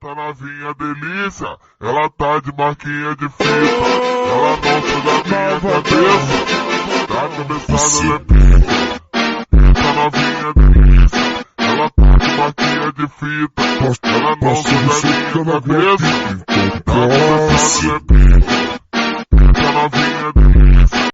Tá novinha delícia, ela tá de marquinha de fita, ela não suga minha cabeça, da cabeçada ela é pica. Tá novinha delícia, ela tá de marquinha de fita, ela não suga minha cabeça, da cabeçada ela é pica. Tá novinha delícia.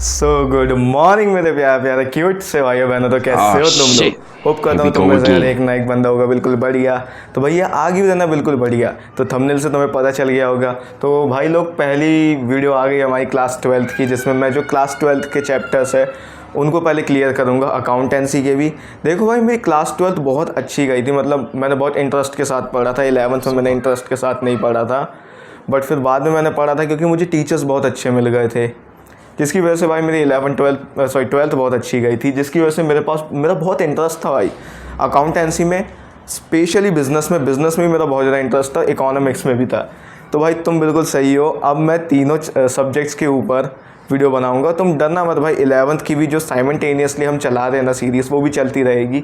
So good morning मेरे प्यार प्यारे cute से भाइयों बहनों, तो कैसे हो तुम लोग। होप करता हूँ तुम में से एक ना एक बंदा होगा बिल्कुल बढ़िया। तो भैया आगे भी रहना बिल्कुल बढ़िया। तो थंबनेल से तुम्हें पता चल गया होगा। तो भाई लोग पहली वीडियो आ गई हमारी क्लास 12th की, जिसमें मैं जो क्लास 12th के चैप्टर्स है उनको पहले क्लियर करूँगा, अकाउंटेंसी के भी। देखो भाई मेरी क्लास 12th बहुत अच्छी गई थी, मतलब मैंने बहुत इंटरेस्ट के साथ पढ़ा था। 11th में मैंने इंटरेस्ट के साथ नहीं पढ़ा था, बट फिर बाद में मैंने पढ़ा था क्योंकि मुझे टीचर्स बहुत अच्छे मिल गए थे, जिसकी वजह से भाई मेरी 12th बहुत अच्छी गई थी, जिसकी वजह से मेरा बहुत इंटरेस्ट था भाई अकाउंटेंसी में, स्पेशली बिज़नेस में भी मेरा बहुत ज़्यादा इंटरेस्ट था, इकोनॉमिक्स में भी था। तो भाई तुम बिल्कुल सही हो। अब मैं तीनों सब्जेक्ट्स के ऊपर वीडियो बनाऊंगा, तुम डरना मत भाई। 11th की भी जो साइमल्टेनियसली हम चला रहे हैं ना सीरीज़, वो भी चलती रहेगी,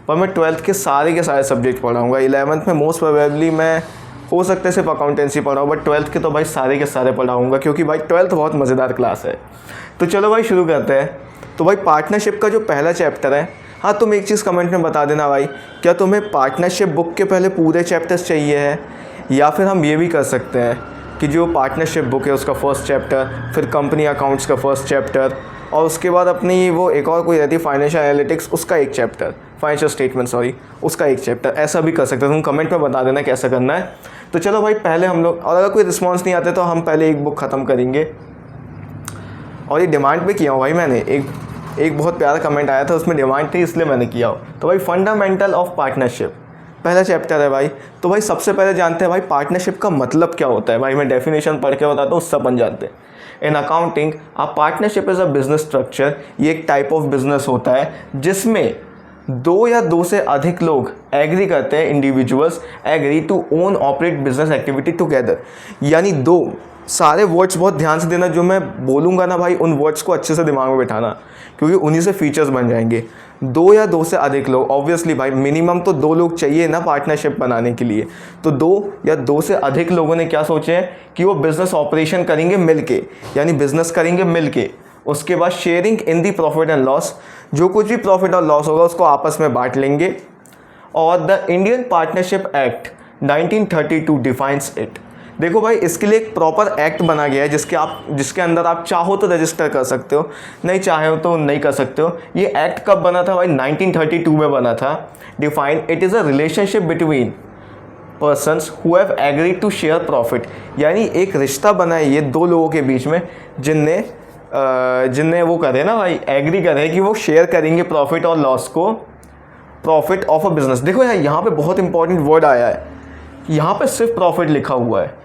पर मैं 12th के सारे सब्जेक्ट पढ़ाऊँगा। 11th में मोस्ट प्रोबेबली मैं हो सकता है सिर्फ अकाउंटेंसी पढ़ाऊँ, बट 12th के तो भाई सारे के सारे पढ़ाऊँगा, क्योंकि भाई 12th बहुत मज़ेदार क्लास है। तो चलो भाई शुरू करते हैं। तो भाई पार्टनरशिप का जो पहला चैप्टर है, हाँ तुम एक चीज़ कमेंट में बता देना भाई, क्या तुम्हें पार्टनरशिप बुक के पहले पूरे चैप्टर्स चाहिए है, या फिर हम ये भी कर सकते हैं कि जो पार्टनरशिप बुक है उसका फर्स्ट चैप्टर, फिर कंपनी अकाउंट्स का फर्स्ट चैप्टर, और उसके बाद अपनी वो एक और कोई रहती है फाइनेंशियल एनालिटिक्स, उसका एक चैप्टर, फाइनेंशियल स्टेटमेंट सॉरी, उसका एक चैप्टर, ऐसा भी कर सकते हो। तुम कमेंट में बता देना कैसा करना है। तो चलो भाई पहले हम लोग, और अगर कोई रिस्पॉन्स नहीं आते तो हम पहले एक बुक ख़त्म करेंगे। और ये डिमांड भी किया हूँ भाई मैंने, एक बहुत प्यारा कमेंट आया था, उसमें डिमांड थी इसलिए मैंने किया हो। तो भाई फंडामेंटल ऑफ पार्टनरशिप पहला चैप्टर है भाई। तो भाई सबसे पहले जानते हैं भाई पार्टनरशिप का मतलब क्या होता है। भाई मैं डेफिनेशन पढ़ के बताता हूँ, उससे अपन जानते हैं। In accounting a partnership is a business structure, ये एक टाइप ऑफ बिजनेस होता है जिसमें दो या दो से अधिक लोग एग्री करते हैं, individuals agree to own operate business activity together. यानी दो, सारे वर्ड्स बहुत ध्यान से देना, जो मैं बोलूँगा ना भाई उन वर्ड्स को अच्छे से दिमाग में बैठाना, क्योंकि उन्हीं से फीचर्स बन जाएंगे। दो या दो से अधिक लोग, ऑब्वियसली भाई मिनिमम तो दो लोग चाहिए ना पार्टनरशिप बनाने के लिए। तो दो या दो से अधिक लोगों ने क्या सोचे हैं कि वो बिज़नेस ऑपरेशन करेंगे मिलके, यानी बिज़नेस करेंगे मिलके। उसके बाद sharing in the profit and loss, जो कुछ भी प्रॉफिट और लॉस होगा उसको आपस में बांट लेंगे। और the Indian partnership act 1932 defines it. देखो भाई इसके लिए एक प्रॉपर एक्ट बना गया है जिसके अंदर आप चाहो तो रजिस्टर कर सकते हो, नहीं चाहो तो नहीं कर सकते हो। ये एक्ट कब बना था भाई? 1932 में बना था। Define it is a relationship between persons who have agreed to share profit, यानी एक रिश्ता बना है ये दो लोगों के बीच में जिनने वो करे ना भाई, एग्री करे कि वो शेयर करेंगे प्रॉफिट और लॉस को, प्रॉफिट ऑफ अ बिजनेस। देखो यार यहाँ पे बहुत इंपॉर्टेंट वर्ड आया है, यहाँ पे सिर्फ प्रॉफिट लिखा हुआ है।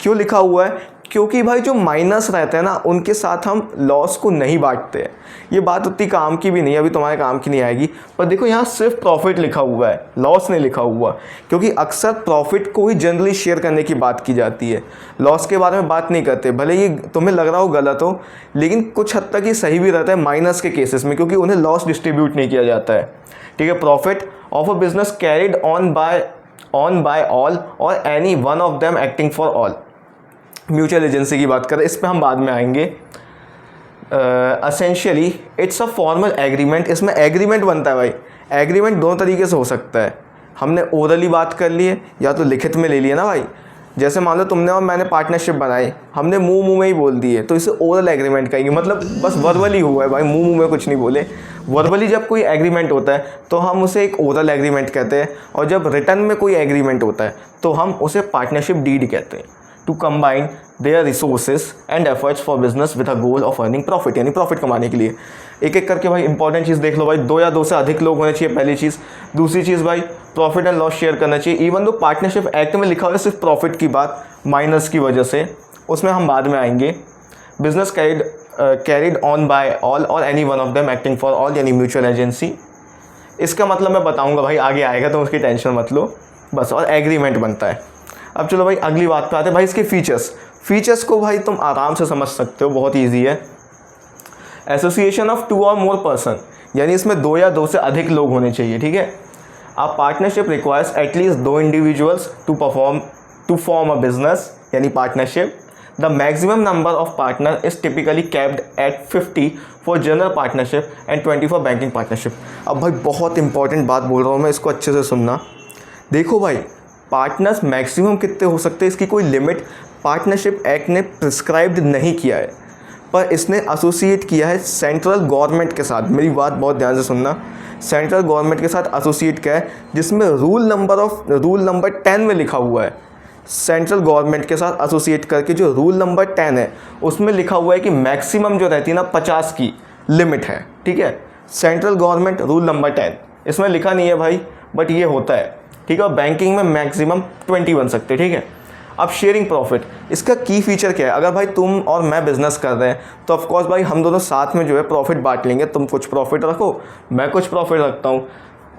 क्यों लिखा हुआ है? क्योंकि भाई जो माइनस रहते हैं ना उनके साथ हम लॉस को नहीं बांटते हैं। ये बात उतनी काम की भी नहीं, अभी तुम्हारे काम की नहीं आएगी, पर देखो यहाँ सिर्फ प्रॉफिट लिखा हुआ है, लॉस नहीं लिखा हुआ, क्योंकि अक्सर प्रॉफिट को ही जनरली शेयर करने की बात की जाती है, लॉस के बारे में बात नहीं करते। भले ये तुम्हें लग रहा हो गलत हो, लेकिन कुछ हद तक ये सही भी रहता है माइनस के केसेस में, क्योंकि उन्हें लॉस डिस्ट्रीब्यूट नहीं किया जाता है। ठीक है, profit of a business carried on by all और any one of them acting for all. Mutual agency की बात करें, इस पर हम बाद में आएंगे। Essentially it's a formal agreement, इसमें एग्रीमेंट बनता है भाई। एग्रीमेंट दो तरीके से हो सकता है, हमने ओरली बात कर ली है या तो लिखित में ले लिया ना भाई। जैसे मान लो तुमने और मैंने पार्टनरशिप बनाई, हमने मुंह में ही बोल दिए, तो इसे ओरल एग्रीमेंट कहेंगे, मतलब बस वर्बली हुआ है भाई, मुंह में कुछ नहीं बोले। वर्बली जब कोई एग्रीमेंट होता है तो हम उसे एक ओरल एग्रीमेंट कहते हैं, और जब रिटर्न में कोई एग्रीमेंट होता है तो हम उसे पार्टनरशिप डीड कहते हैं। To combine their resources and efforts for business with a goal of earning profit, यानी प्रॉफिट कमाने के लिए। एक एक करके भाई इंपॉर्टेंट चीज़ देख लो भाई। दो या दो से अधिक लोग होने चाहिए, पहली चीज़। दूसरी चीज़ भाई प्रॉफिट एंड लॉस शेयर करना चाहिए। इवन दो पार्टनरशिप एक्ट में लिखा हुआ है सिर्फ प्रॉफिट की बात, माइनस की वजह से, उसमें हम बाद में आएंगे। Business carried on by all और any one of them acting for all, यानी म्यूचुअल एजेंसी। इसका मतलब मैं बताऊंगा भाई, आगे आएगा तो उसकी टेंशन मत लो बस। और एग्रीमेंट बनता है। अब चलो भाई अगली बात पे आते हैं भाई, इसके फीचर्स को भाई तुम आराम से समझ सकते हो, बहुत ईजी है। एसोसिएशन ऑफ टू और मोर पर्सन, यानी इसमें दो या दो से अधिक लोग होने चाहिए। ठीक है, A partnership requires at least 2 individuals to form a business, यानी partnership. The maximum number of partners is typically capped at 50 for general partnership and 20 for banking partnership. अब भाई बहुत इंपॉर्टेंट बात बोल रहा हूँ मैं, इसको अच्छे से सुनना। देखो भाई, पार्टनर्स मैक्सिमम कितने हो सकते हैं इसकी कोई लिमिट पार्टनरशिप एक्ट ने प्रिस्क्राइब्ड नहीं किया है, पर इसने एसोसिएट किया है सेंट्रल गवर्नमेंट के साथ। मेरी बात बहुत ध्यान से सुनना, सेंट्रल गवर्नमेंट के साथ एसोसिएट किया है, जिसमें रूल नंबर 10 में लिखा हुआ है। सेंट्रल गवर्नमेंट के साथ एसोसिएट करके जो रूल नंबर 10 है उसमें लिखा हुआ है कि मैक्सिमम जो रहती है ना 50 की लिमिट है, ठीक है। सेंट्रल गवर्नमेंट रूल नंबर 10, इसमें लिखा नहीं है भाई, बट ये होता है, ठीक है। और बैंकिंग में मैक्सिमम 20 बन सकते हैं, ठीक है। अब शेयरिंग प्रॉफिट, इसका की फीचर क्या है? अगर भाई तुम और मैं बिजनेस कर रहे हैं तो ऑफकोर्स भाई हम दोनों साथ में जो है प्रॉफिट बांट लेंगे। तुम कुछ प्रॉफिट रखो, मैं कुछ प्रॉफिट रखता हूँ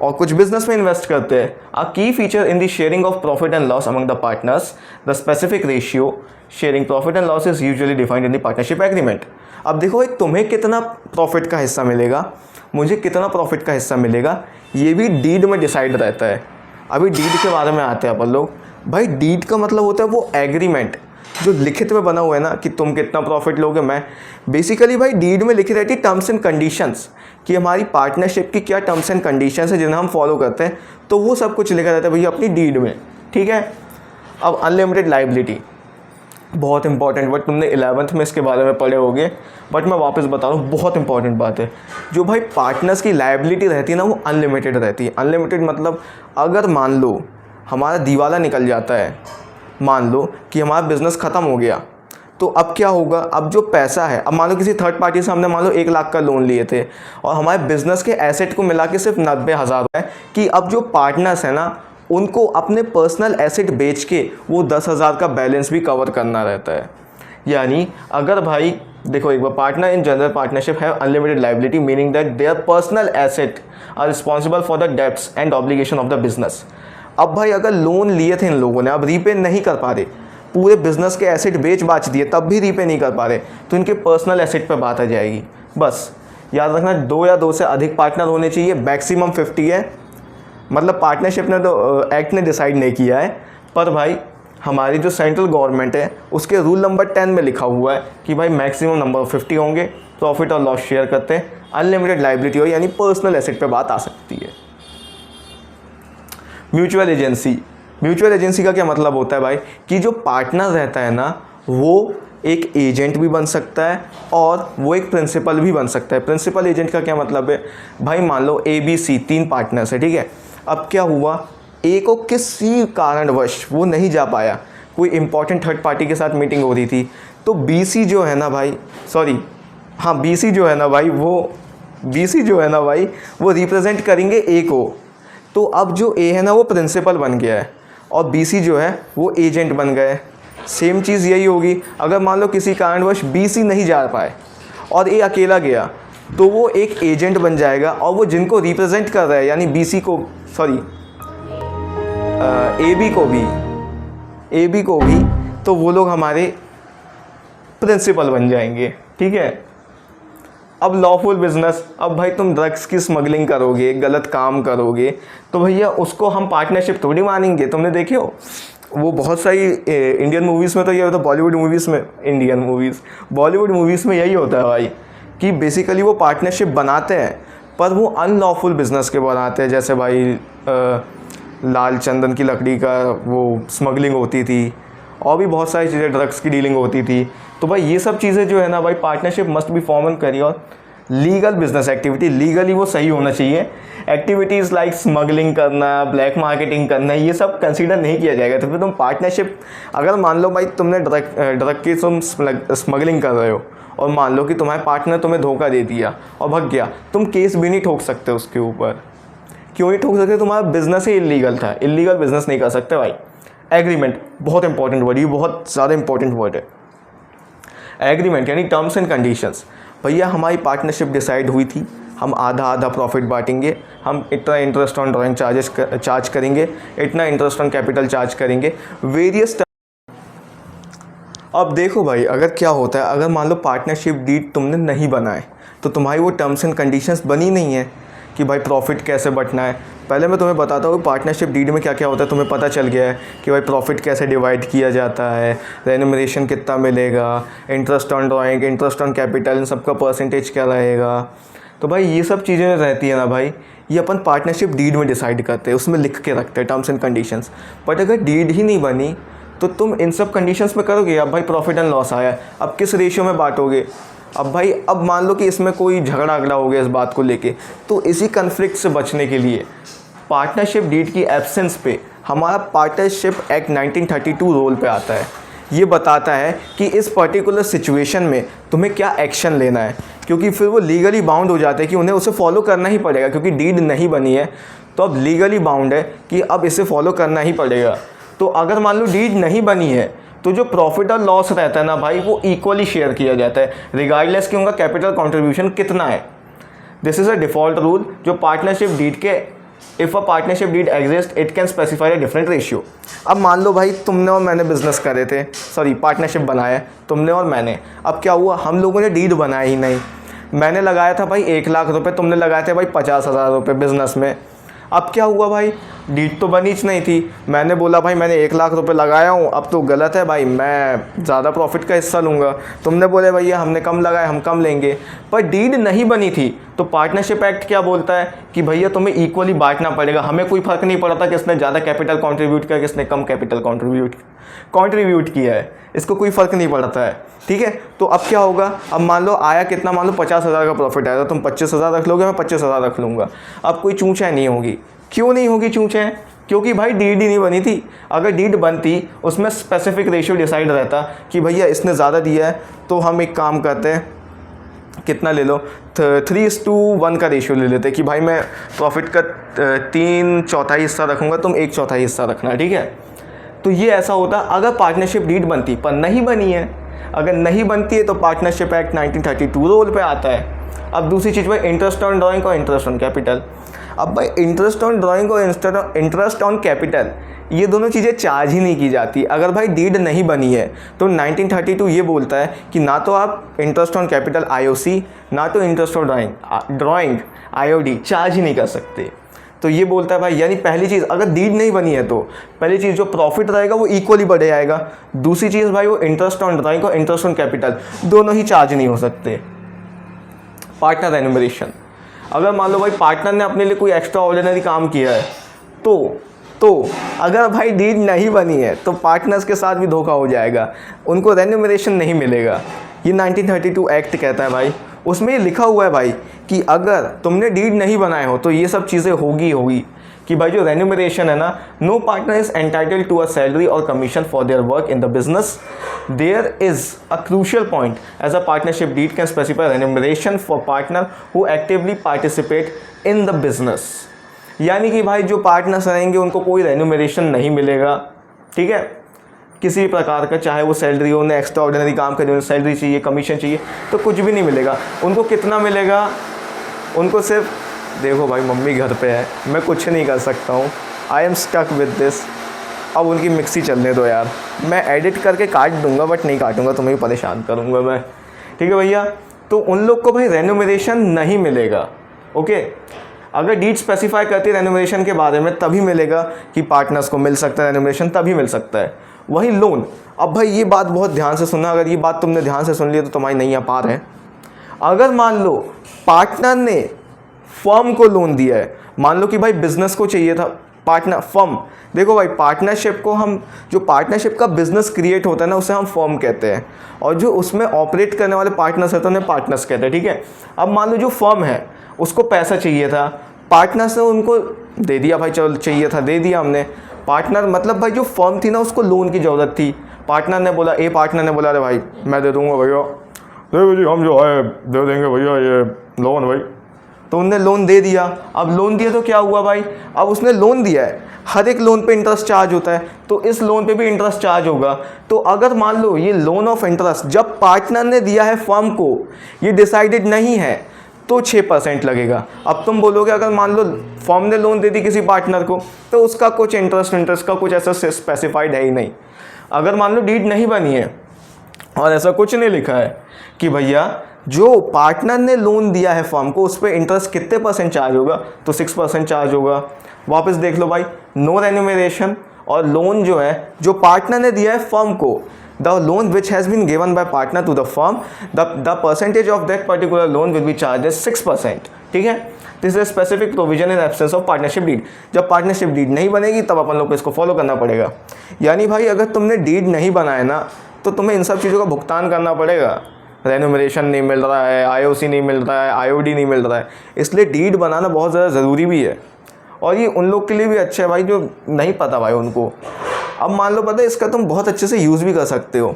और कुछ बिजनेस में इन्वेस्ट करते हैं। अ की feature in the sharing of profit and loss among the partners, the specific ratio sharing profit and loss is usually defined in the partnership agreement. अब देखो भाई, तुम्हें कितना प्रॉफिट का हिस्सा मिलेगा, मुझे कितना प्रॉफिट का हिस्सा मिलेगा, ये भी डीड में डिसाइड रहता है। अभी डीड के बारे में आते हैं अपन लोग। भाई डीड का मतलब होता है वो एग्रीमेंट जो लिखित में बना हुआ है ना, कि तुम कितना प्रॉफिट लोगे, मैं बेसिकली भाई डीड में लिखी रहती टर्म्स एंड कंडीशंस, कि हमारी पार्टनरशिप की क्या टर्म्स एंड कंडीशंस है जिन्हें हम फॉलो करते हैं, तो वो सब कुछ लिखा रहता है भैया अपनी डीड में, ठीक है। अब अनलिमिटेड लाइबिलिटी बहुत इंपॉर्टेंट, बट तुमने 11th में इसके बारे में पढ़े होगे, बट मैं वापस बता रहा हूँ, बहुत इंपॉर्टेंट बात है। जो भाई पार्टनर्स की लाइबिलिटी रहती है ना, वो अनलिमिटेड रहती है। अनलिमिटेड मतलब अगर मान लो हमारा दिवाला निकल जाता है, मान लो कि हमारा बिज़नेस ख़त्म हो गया, तो अब क्या होगा? अब जो पैसा है, अब मान लो किसी थर्ड पार्टी से हमने मान लो 1 लाख का लोन लिए थे और हमारे बिज़नेस के एसेट को मिला के सिर्फ 90,000 है, कि अब जो पार्टनर्स हैं ना उनको अपने पर्सनल एसेट बेच के वो 10,000 का बैलेंस भी कवर करना रहता है। यानी अगर भाई देखो एक बार, partner in general partnership have unlimited liability meaning that their personal asset are responsible for the debts and obligation of the business. अब भाई अगर लोन लिए थे इन लोगों ने, अब रीपे नहीं कर पा रहे, पूरे बिजनेस के एसेट बेच बाच दिए तब भी रीपे नहीं कर पा रहे, तो इनके पर्सनल एसेट पे बात आ जाएगी। बस याद रखना 2 या 2 से अधिक पार्टनर होने चाहिए, मैक्सिमम 50 है। मतलब पार्टनरशिप ने तो एक्ट ने डिसाइड नहीं किया है, पर भाई हमारी जो सेंट्रल गवर्नमेंट है उसके रूल नंबर 10 में लिखा हुआ है कि भाई मैक्सिमम नंबर 50 होंगे, प्रॉफिट और लॉस शेयर करते हैं, अनलिमिटेड लाइबिलिटी हो, यानी पर्सनल एसेट पे बात आ सकती है। म्यूचुअल एजेंसी, म्यूचुअल एजेंसी का क्या मतलब होता है भाई, कि जो पार्टनर रहता है ना वो एक एजेंट भी बन सकता है और वो एक प्रिंसिपल भी बन सकता है। प्रिंसिपल एजेंट का क्या मतलब है भाई, मान लो ABC 3 पार्टनर्स है, ठीक है। अब क्या हुआ, ए को किसी कारणवश वो नहीं जा पाया, कोई इंपॉर्टेंट थर्ड पार्टी के साथ मीटिंग हो रही थी, तो BC जो है ना भाई, BC जो है ना भाई वो रिप्रेजेंट करेंगे ए को। तो अब जो ए है ना वो प्रिंसिपल बन गया है और BC जो है वो एजेंट बन गए। सेम चीज़ यही होगी, अगर मान लो किसी कारणवश BC नहीं जा पाए और ए अकेला गया, तो वो एक एजेंट बन जाएगा और वो जिनको रिप्रेजेंट कर रहा है, यानी AB को भी, तो वो लोग हमारे प्रिंसिपल बन जाएंगे, ठीक है। अब लॉफुल बिजनेस, अब भाई तुम ड्रग्स की स्मगलिंग करोगे, गलत काम करोगे, तो भैया उसको हम पार्टनरशिप थोड़ी मानेंगे। तुमने देखे हो वो बहुत सारी इंडियन मूवीज़ में तो ये होता है, बॉलीवुड मूवीज़ में यही होता है भाई, कि बेसिकली वो पार्टनरशिप बनाते हैं पर वो अनलॉफुल बिजनेस के बनाते हैं। जैसे भाई लाल चंदन की लकड़ी का वो स्मगलिंग होती थी और भी बहुत सारी चीज़ें, ड्रग्स की डीलिंग होती थी। तो भाई ये सब चीज़ें जो है ना भाई, partnership must be form and करी, और लीगल बिजनेस एक्टिविटी, लीगली वो सही होना चाहिए। एक्टिविटीज़ लाइक स्मगलिंग करना, ब्लैक मार्केटिंग करना, ये सब कंसीडर नहीं किया जाएगा। तो फिर तुम पार्टनरशिप, अगर मान लो भाई तुमने ड्रग की तुम स्मगलिंग कर रहे हो और मान लो कि तुम्हारे पार्टनर तुम्हें धोखा दे दिया और भग गया, तुम केस भी नहीं ठोक सकते उसके ऊपर। क्यों नहीं ठोक सकते? तुम्हारा बिजनेस ही इलीगल था, इलीगल बिजनेस नहीं कर सकते भाई। एग्रीमेंट बहुत इंपॉर्टेंट वर्ड, ये बहुत ज़्यादा इंपॉर्टेंट वर्ड है। एग्रीमेंट यानी टर्म्स एंड कंडीशंस। भैया हमारी पार्टनरशिप डिसाइड हुई थी, हम आधा प्रॉफिट बांटेंगे, हम इतना इंटरेस्ट ऑन ड्राइंग चार्ज करेंगे, इतना इंटरेस्ट ऑन कैपिटल चार्ज करेंगे, वेरियस। अब देखो भाई अगर क्या होता है, अगर मान लो पार्टनरशिप डीड तुमने नहीं बनाए तो तुम्हारी वो टर्म्स एंड कंडीशंस बनी नहीं है, कि भाई प्रॉफिट कैसे बंटना है। पहले मैं तुम्हें बताता हूँ पार्टनरशिप डीड में क्या क्या होता है। तुम्हें पता चल गया है कि भाई प्रॉफिट कैसे डिवाइड किया जाता है, रेन्यूमरेशन कितना मिलेगा, interest on drawing, interest on capital, इन सबका परसेंटेज क्या रहेगा। तो भाई ये सब चीज़ें रहती है ना भाई, ये अपन पार्टनरशिप डीड में डिसाइड करते हैं, उसमें लिख के रखते हैं टर्म्स एंड कंडीशंस। बट अगर डीड ही नहीं बनी तो तुम इन सब कंडीशंस में करोगे। अब भाई प्रॉफिट एंड लॉस आया, अब किस रेशियो में बांटोगे। अब भाई अब मान लो कि इसमें कोई झगड़ा हो गया इस बात को लेके, तो इसी कन्फ्लिक्ट से बचने के लिए पार्टनरशिप डीड की एब्सेंस पे हमारा पार्टनरशिप एक्ट 1932 रोल पे आता है। ये बताता है कि इस पर्टिकुलर सिचुएशन में तुम्हें क्या एक्शन लेना है, क्योंकि फिर वो लीगली बाउंड हो जाते हैं कि उन्हें उसे फॉलो करना ही पड़ेगा, क्योंकि डीड नहीं बनी है तो अब लीगली बाउंड है कि अब इसे फॉलो करना ही पड़ेगा। तो अगर मान लो डीड नहीं बनी है तो जो प्रॉफिट और लॉस रहता है ना भाई, वो इक्वली शेयर किया जाता है रिगार्डलेस कि उनका कैपिटल कॉन्ट्रीब्यूशन कितना है। This is a default rule जो पार्टनरशिप डीड के, if a partnership deed exist it can specify a different ratio. अब मान लो भाई तुमने और मैंने बिजनेस करे थे, सॉरी पार्टनरशिप बनाया तुमने और मैंने। अब क्या हुआ, हम लोगों ने डीड बनाया ही नहीं। मैंने लगाया था भाई 1 लाख रुपए, तुमने लगाए थे भाई 50,000 रुपये बिज़नेस में। अब क्या हुआ भाई, डीड तो बनी नहीं थी। मैंने बोला भाई मैंने 1 लाख रुपए लगाया हूँ, अब तो गलत है भाई, मैं ज़्यादा प्रॉफिट का हिस्सा लूँगा। तुमने बोले भैया हमने कम लगाया, हम कम लेंगे। पर डीड नहीं बनी थी तो पार्टनरशिप एक्ट क्या बोलता है कि भैया तुम्हें इक्वली बांटना पड़ेगा। हमें कोई फ़र्क नहीं पड़ता किसने ज़्यादा कैपिटल कॉन्ट्रीब्यूट किया, किसने कम कैपिटल कॉन्ट्रीब्यूट किया है, इसको कोई फ़र्क नहीं पड़ता है। ठीक है, तो अब क्या होगा, अब मान लो आया कितना, मान लो 50,000 का प्रॉफिट आया, तो तुम 25,000 रख लोगे, मैं 25,000 रख लूँगा। अब कोई चूंचाई नहीं होगी। क्यों नहीं होगी चूंचाई, क्योंकि भाई डीड ही नहीं बनी थी। अगर डीड बनती उसमें स्पेसिफिक रेशियो डिसाइड रहता कि भैया इसने ज़्यादा दिया है तो हम एक काम करते हैं, कितना ले लो, 3:1 का रेशियो ले लेते कि भाई मैं प्रॉफिट का 3/4 हिस्सा रखूँगा, तुम 1/4 हिस्सा रखना, ठीक है। तो ये ऐसा होता अगर पार्टनरशिप डीड बनती, पर नहीं बनी है। अगर नहीं बनती है तो पार्टनरशिप एक्ट 1932 रोल पे आता है। अब दूसरी चीज़ भाई इंटरेस्ट ऑन ड्राइंग और इंटरेस्ट ऑन कैपिटल। अब भाई इंटरेस्ट ऑन ड्राइंग और इंटरेस्ट ऑन कैपिटल ये दोनों चीज़ें चार्ज ही नहीं की जाती। अगर भाई डीड नहीं बनी है तो 1932 ये बोलता है कि ना तो आप इंटरेस्ट ऑन कैपिटल IOC, ना तो interest on drawing IOD charge ही नहीं कर सकते। तो ये बोलता है भाई, यानी पहली चीज़ अगर डीड नहीं बनी है तो पहली चीज़ जो प्रॉफिट रहेगा वो इक्वली बढ़ जाएगा। दूसरी चीज़ भाई वो इंटरेस्ट ऑन ड्राइंग और इंटरेस्ट ऑन कैपिटल दोनों ही चार्ज नहीं हो सकते। पार्टनर एनुमरेशन, अगर मान लो भाई पार्टनर ने अपने लिए कोई एक्स्ट्रा ऑर्डिनरी काम किया है तो अगर भाई डीड नहीं बनी है तो पार्टनर्स के साथ भी धोखा हो जाएगा, उनको रेन्यूमरेशन नहीं मिलेगा। ये 1932 एक्ट कहता है भाई, उसमें ये लिखा हुआ है भाई कि अगर तुमने डीड नहीं बनाए हो तो ये सब चीज़ें होगी कि भाई जो रेन्यूमरेशन है ना, no partner is entitled to a salary और commission for their work in the business. There is a crucial point as a partnership deed can specify remuneration for partner who actively participate in the business. यानी कि भाई जो partners रहेंगे उनको कोई remuneration नहीं मिलेगा, ठीक है, किसी भी प्रकार का, चाहे वो सैलरी हो, उन्हें एक्स्ट्रा ऑर्डिनरी काम करे, उन्हें सैलरी चाहिए, कमीशन चाहिए, तो कुछ भी नहीं मिलेगा। उनको कितना मिलेगा, उनको सिर्फ, देखो भाई मम्मी घर पे है, मैं कुछ नहीं कर सकता हूँ, I am stuck with this. अब उनकी मिक्सी चलने दो यार, मैं एडिट करके काट दूंगा, बट नहीं काटूंगा, तुम्हें परेशान करूँगा मैं, ठीक है भैया। तो उन लोग को भाई रेन्यूमरेशन नहीं मिलेगा, ओके। अगर डीड स्पेसिफाई करती है रेन्यूमरेशन के बारे में तभी मिलेगा कि पार्टनर्स को मिल सकता है रेन्यूमरेशन, तभी मिल सकता है। वही लोन, अब भाई ये बात बहुत ध्यान से सुनना, अगर ये बात तुमने ध्यान से सुन ली तो तुम्हारी नहीं आ पा रहे। अगर मान लो पार्टनर ने फर्म को लोन दिया है, मान लो कि भाई बिजनेस को चाहिए था पार्टनर, फर्म, देखो भाई पार्टनरशिप को हम, जो पार्टनरशिप का बिजनेस क्रिएट होता है ना उसे हम फर्म कहते हैं, और जो उसमें ऑपरेट करने वाले पार्टनर्स होते हैं उन्हें पार्टनर्स कहते हैं, ठीक है। अब मान लो जो फर्म है उसको पैसा चाहिए था, पार्टनर्स ने उनको दे दिया, भाई चलो चाहिए था दे दिया हमने। पार्टनर मतलब भाई जो फर्म थी ना उसको लोन की ज़रूरत थी, पार्टनर ने बोला, पार्टनर ने बोला अरे भाई मैं दे दूंगा भैया, देखो जी हम जो है दे देंगे भैया ये लोन भाई, तो उनने लोन दे दिया। अब लोन दिया तो क्या हुआ भाई, अब उसने लोन दिया है, हर एक लोन पे इंटरेस्ट चार्ज होता है, तो इस लोन पे भी इंटरेस्ट चार्ज होगा। तो अगर मान लो ये लोन ऑफ इंटरेस्ट जब पार्टनर ने दिया है फर्म को, ये डिसाइडेड नहीं है तो 6% लगेगा। अब तुम बोलोगे अगर मान लो फर्म ने लोन दे दी किसी पार्टनर को तो उसका कुछ इंटरेस्ट का कुछ ऐसा स्पेसिफाइड है ही नहीं। अगर मान लो डीड नहीं बनी है और ऐसा कुछ नहीं लिखा है कि भैया जो पार्टनर ने लोन दिया है फर्म को उस पर इंटरेस्ट कितने % चार्ज होगा, तो 6% चार्ज होगा। वापस देख लो भाई, नो रेन्यूमरेशन और लोन जो है जो पार्टनर ने दिया है फर्म को, the loan which has been given by partner to the firm, the percentage of that particular loan will be charge 6%। ठीक है, this is specific provision in absence of partnership deed. जब partnership deed नहीं बनेगी तब अपन लोग को इसको follow करना पड़ेगा। यानी भाई अगर तुमने डीड नहीं बनाया ना तो तुम्हें इन सब चीज़ों का भुगतान करना पड़ेगा। रेन्यूमरेशन नहीं मिल रहा है, आईओसी नहीं मिल रहा है, आईओडी नहीं मिल रहा है, इसलिए डीड बनाना बहुत ज़्यादा ज़रूरी भी है। और ये उन लोग के लिए भी अच्छा है भाई जो नहीं पता भाई उनको। अब मान लो पता है, इसका तुम बहुत अच्छे से यूज़ भी कर सकते हो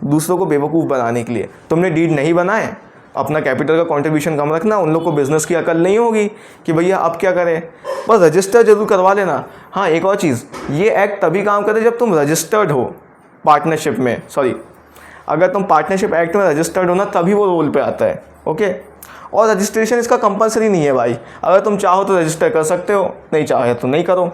दूसरों को बेवकूफ़ बनाने के लिए। तुमने डीड नहीं बनाए, अपना कैपिटल का कंट्रीब्यूशन कम रखना, उन लोग को बिज़नेस की अकल नहीं होगी कि भैया अब क्या करें, बस रजिस्टर जरूर करवा लेना। हाँ, एक और चीज़, ये एक्ट तभी काम करे जब तुम रजिस्टर्ड हो पार्टनरशिप में, सॉरी, अगर तुम पार्टनरशिप एक्ट में रजिस्टर्ड हो ना तभी वो रोल पे आता है। ओके, और रजिस्ट्रेशन इसका कंपलसरी नहीं है भाई, अगर तुम चाहो तो रजिस्टर कर सकते हो, नहीं चाहे तो नहीं करो।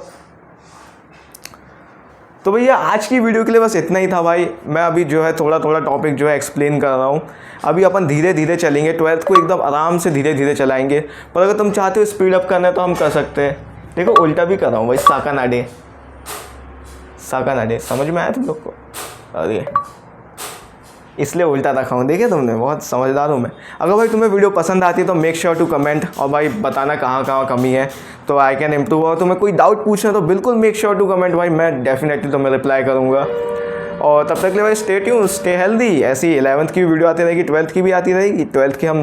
तो भैया आज की वीडियो के लिए बस इतना ही था भाई। मैं अभी जो है थोड़ा थोड़ा टॉपिक जो है एक्सप्लेन कर रहा हूँ। अभी अपन धीरे धीरे चलेंगे, 12th को एकदम आराम से धीरे धीरे चलाएंगे, पर अगर तुम चाहते हो स्पीड अप करना है तो हम कर सकते हैं। देखो उल्टा भी कर रहा हूँ भाई, साका नाडे समझ में आया तुम लोग को? अरे इसलिए उल्टा रखा हूँ, देखे तुमने, बहुत समझदार हूँ मैं। अगर भाई तुम्हें वीडियो पसंद आती है तो मेक श्योर टू कमेंट और भाई बताना कहाँ कहाँ कमी है तो आई कैन इम्प्रूव। और तुम्हें कोई डाउट पूछना तो बिल्कुल मेक श्योर टू कमेंट भाई, मैं डेफिनेटली तुम्हें रिप्लाई करूँगा। और तब तक के लिए भाई स्टे ट्यून्ड, स्टे हेल्दी। ऐसी 11th की वीडियो आती रहेगी, 12th की भी आती रहेगी। 12th की हम